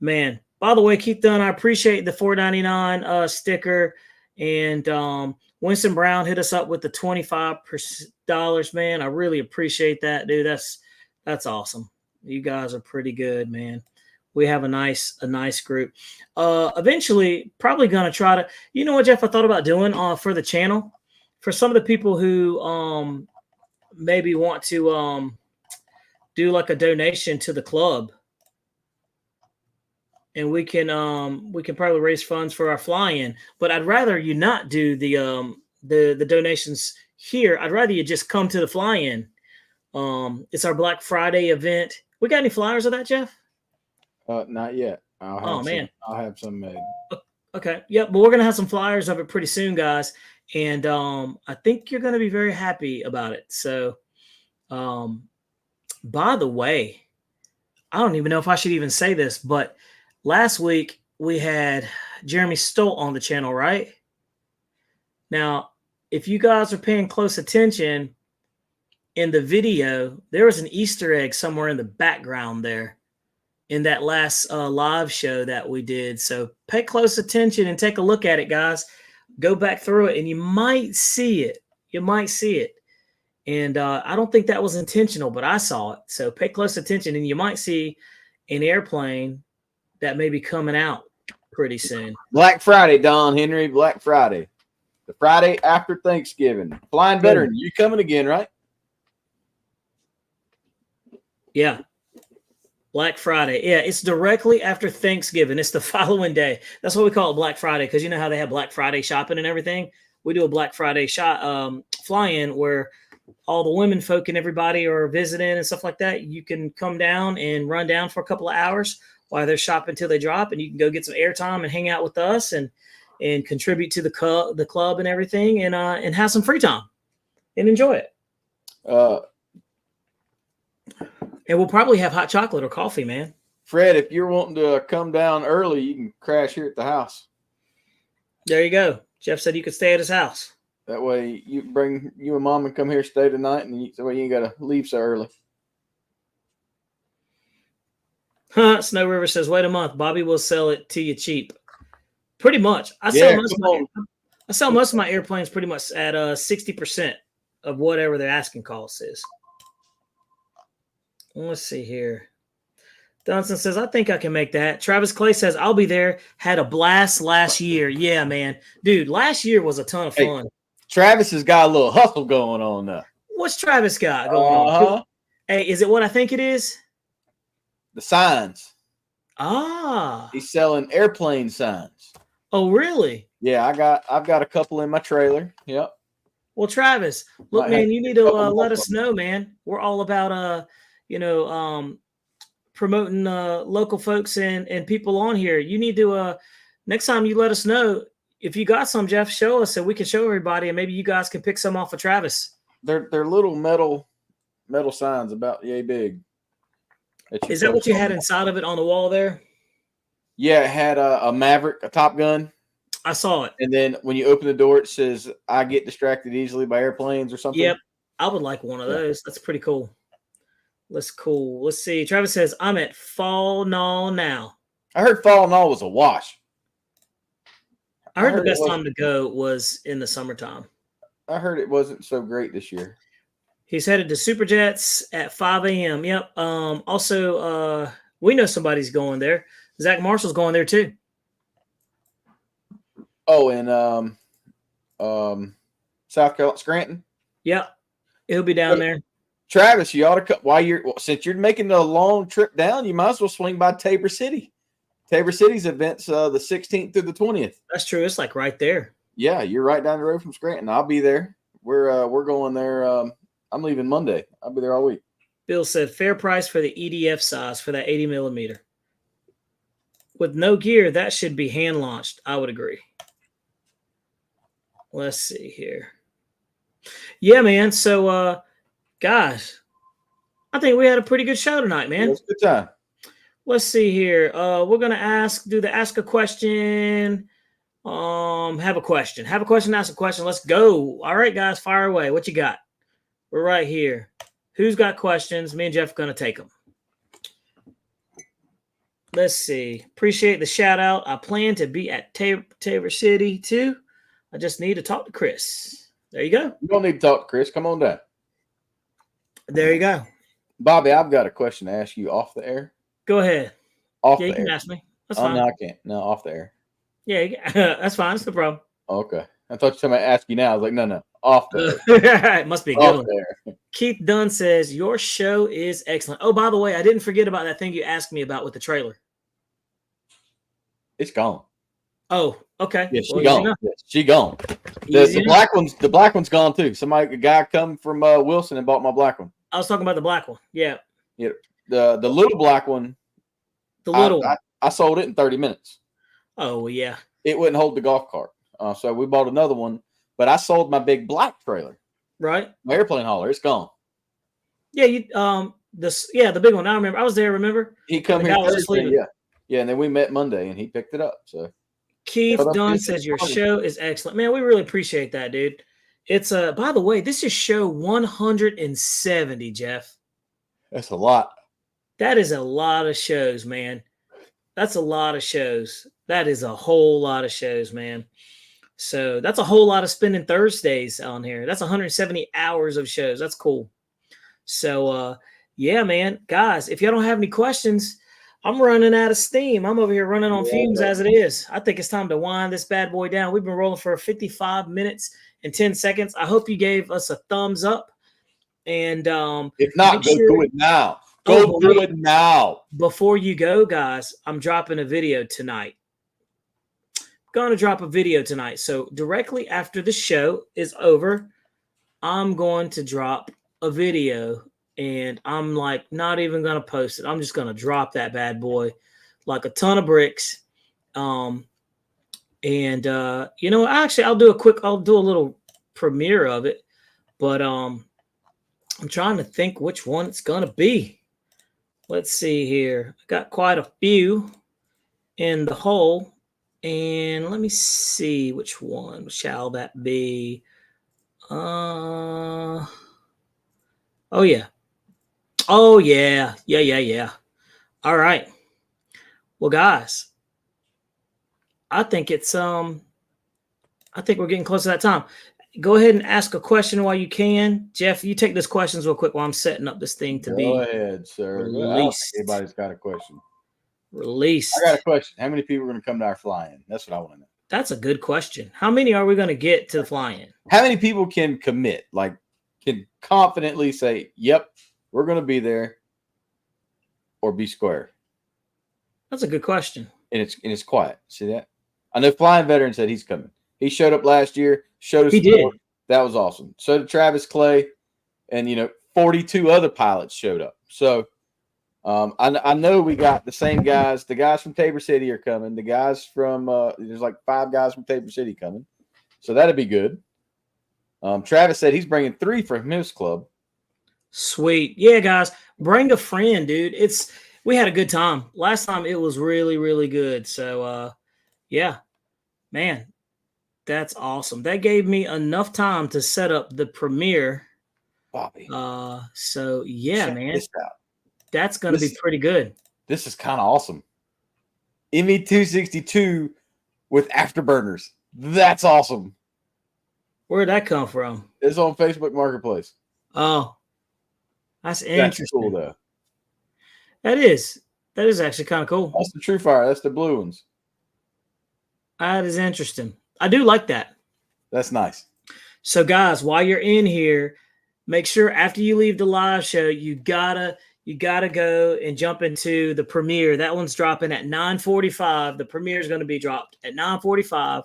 Man, by the way, Keith Dunn, I appreciate the $4.99 sticker. And Winston Brown hit us up with the $25, man. I really appreciate that, dude. That's awesome. You guys are pretty good, man. We have a nice group. Eventually, probably gonna try to. You know what, Jeff? I thought about doing for the channel, for some of the people who maybe want to do like a donation to the club, and we can probably raise funds for our fly-in. But I'd rather you not do the donations here. I'd rather you just come to the fly-in. It's our Black Friday event. We got any flyers of that, Jeff? Not yet. I'll have some made. Okay. Yep. But we're gonna have some flyers of it pretty soon, guys. And I think you're gonna be very happy about it. So, by the way, I don't even know if I should even say this, but last week we had Jeremy Stolt on the channel, right? Now, if you guys are paying close attention in the video, there was an Easter egg somewhere in the background there in that last live show that we did. So pay close attention and take a look at it, guys. go back through it, and you might see it. You might see it. And I don't think that was intentional, but I saw it. So pay close attention, and you might see an airplane that may be coming out pretty soon. Black Friday, Don Henry, Black Friday. The Friday after Thanksgiving. Flying Veteran, you coming again, right? Yeah. Black Friday. Yeah, it's directly after Thanksgiving. It's the following day. That's what we call it Black Friday, because you know how they have Black Friday shopping and everything? We do a Black Friday fly-in where all the women folk and everybody are visiting and stuff like that. You can come down and run down for a couple of hours while they're shopping till they drop, and you can go get some airtime and hang out with us and contribute to the club and everything, and have some free time and enjoy it. And we'll probably have hot chocolate or coffee, man. Fred, if you're wanting to come down early, you can crash here at the house. There you go. Jeff said you could stay at his house. That way you and Mom and come here, stay tonight, and that way you ain't got to leave so early. Snow River says, wait a month. Bobby will sell it to you cheap. Pretty much. I sell most of my airplanes pretty much at 60% of whatever their asking cost is. Let's see here. Dunstan says, I think I can make that. Travis Clay says, I'll be there. Had a blast last year. Yeah, man. Dude, last year was a ton of fun. Hey, Travis has got a little hustle going on now. What's Travis got going on? Hey, is it what I think it is? The signs. Ah. He's selling airplane signs. Oh, really? Yeah, I've got a couple in my trailer. Yep. Well, Travis, look, man, you need to let us know, man. We're all about promoting local folks and people on here. You need to next time you let us know if you got some, Jeff, show us so we can show everybody, and maybe you guys can pick some off of Travis. They're little metal signs about yay big. Is that what you had inside of it on the wall there? Yeah, it had a Maverick, a Top Gun. I saw it. And then when you open the door, it says, I get distracted easily by airplanes or something. Yep. I would like one of those. That's pretty cool. That's cool. Let's see. Travis says, I'm at Fall Knoll now. I heard Fall Knoll was a wash. I heard the best time to go was in the summertime. I heard it wasn't so great this year. He's headed to Super Jets at 5 a.m. Yep. Also, we know somebody's going there. Zach Marshall's going there too. Oh, and South Carolina, Scranton. Yep, he'll be down there. Travis, you ought to come. Since you're making a long trip down, you might as well swing by Tabor City. Tabor City's events the 16th through the 20th. That's true. It's like right there. Yeah, you're right down the road from Scranton. I'll be there. We're going there. I'm leaving Monday. I'll be there all week. Bill said fair price for the EDF size for that 80 millimeter. With no gear, that should be hand launched. I would agree. Let's see here. Yeah, man. So, guys, I think we had a pretty good show tonight, man. It was a good time. Let's see here. We're going to do the ask a question. Have a question. Ask a question. Let's go. All right, guys, fire away. What you got? We're right here. Who's got questions? Me and Jeff are going to take them. Let's see. Appreciate the shout out. I plan to be at Tabor City too. I just need to talk to Chris. There you go. You don't need to talk to Chris. Come on down. There you go. Bobby, I've got a question to ask you off the air. Go ahead. Off the air. You can ask me. That's fine. No, I can't. No, off the air. Yeah, that's fine. That's no problem. Okay. I thought you were going to ask you now. I was like, no. Off the air. It must be a good off one. Keith Dunn says, your show is excellent. Oh, by the way, I didn't forget about that thing you asked me about with the trailer. It's gone. Oh, okay. Yeah, she gone. Yes, she gone. The black one's gone too. A guy come from Wilson and bought my black one. I was talking about the black one. Yeah. Yeah. The little black one. The little one. I sold it in 30 minutes. Oh yeah. It wouldn't hold the golf cart. So we bought another one, but I sold my big black trailer. Right. My airplane hauler. It's gone. Yeah, the big one. I remember. I was there, remember? He come here Thursday, yeah, and then we met Monday and he picked it up. So Keith Dunn says your show is excellent. Man, we really appreciate that, dude. It's by the way, this is show 170, Jeff. That's a lot. That is a lot of shows, man. That's a lot of shows. That is a whole lot of shows, man. So that's a whole lot of spending Thursdays on here. That's 170 hours of shows. That's cool. So, yeah, man, guys, if y'all don't have any questions, I'm running out of steam. I'm over here running on fumes as it is. I think it's time to wind this bad boy down. We've been rolling for 55 minutes and 10 seconds. I hope you gave us a thumbs up. And if not, go do it now. Go do it now. Before you go, guys, I'm dropping a video tonight. Going to drop a video tonight. So directly after the show is over, I'm going to drop a video, and I'm like not even going to post it. I'm just going to drop that bad boy like a ton of bricks. You know, actually I'll do a little premiere of it, but I'm trying to think which one it's going to be. Let's see here. I got quite a few in the hole. And let me see which one shall that be. Oh yeah. Yeah. All right. Well, guys, I think we're getting close to that time. Go ahead and ask a question while you can. Jeff, you take those questions real quick while I'm setting up this thing to Go ahead, sir. released. Everybody's got a question. Released. I got a question. How many people are going to come to our fly-in? That's what I want to know. That's a good question. How many are we going to get to the fly-in? How many people can commit? Like, can confidently say, "Yep, we're going to be there," or be square? That's a good question. And it's quiet. See that? I know Flying Veteran said he's coming. He showed up last year. Showed us. He did. That was awesome. So did Travis Clay, and 42 other pilots showed up. So. I know we got the same guys. The guys from Tabor City are coming. The guys from there's like 5 guys from Tabor City coming, so that'd be good. Travis said he's bringing 3 from his club. Sweet, yeah, guys, bring a friend, dude. We had a good time last time. It was really, really good. So, yeah, man, that's awesome. That gave me enough time to set up the premiere, Bobby. So yeah, check man. this out. That's going to be pretty good. This is kind of awesome. ME262 with afterburners. That's awesome. Where'd that come from? It's on Facebook Marketplace. Oh, that's interesting. That's cool, though. That is actually kind of cool. That's the True Fire. That's the blue ones. That is interesting. I do like that. That's nice. So, guys, while you're in here, make sure after you leave the live show, you gotta go and jump into the premiere. That one's dropping at 9:45. The premiere is going to be dropped at 9:45.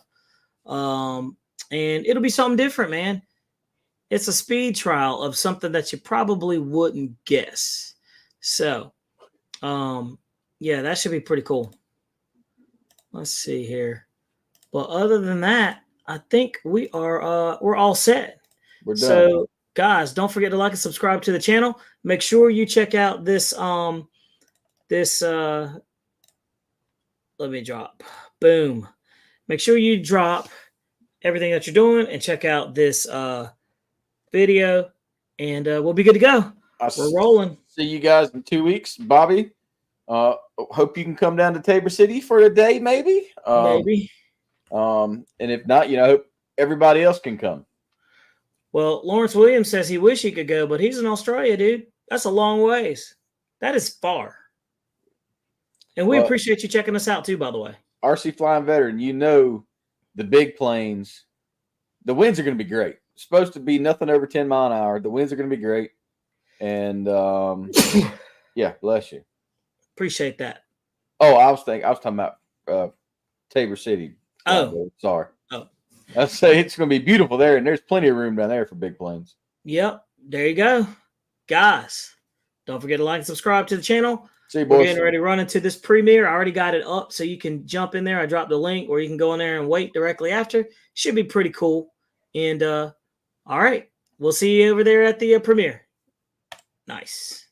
And it'll be something different, man. It's a speed trial of something that you probably wouldn't guess. So, yeah, that should be pretty cool. Let's see here. But other than that, I think we're all set. We're done. So, guys, don't forget to like and subscribe to the channel. Make sure you check out this let me drop. Boom. Make sure you drop everything that you're doing and check out this video, and we'll be good to go. We're rolling. See you guys in 2 weeks. Bobby, hope you can come down to Tabor City for a day, maybe. Maybe. And if not, I hope everybody else can come. Well, Lawrence Williams says he wish he could go, but he's in Australia, dude. That's a long ways. That is far. And we appreciate you checking us out too, by the way. RC Flying Veteran, the big planes, the winds are going to be great. It's supposed to be nothing over 10 mile an hour. The winds are going to be great. And yeah, bless you. Appreciate that. Oh, I was talking about Tabor City. Oh, sorry. Oh, I say it's going to be beautiful there, and there's plenty of room down there for big planes. Yep. There you go. Guys, don't forget to like and subscribe to the channel. See you, boys. We're getting ready to run into this premiere. I already got it up, so you can jump in there. I dropped the link, or you can go in there and wait directly after. Should be pretty cool. And all right, we'll see you over there at the premiere. Nice.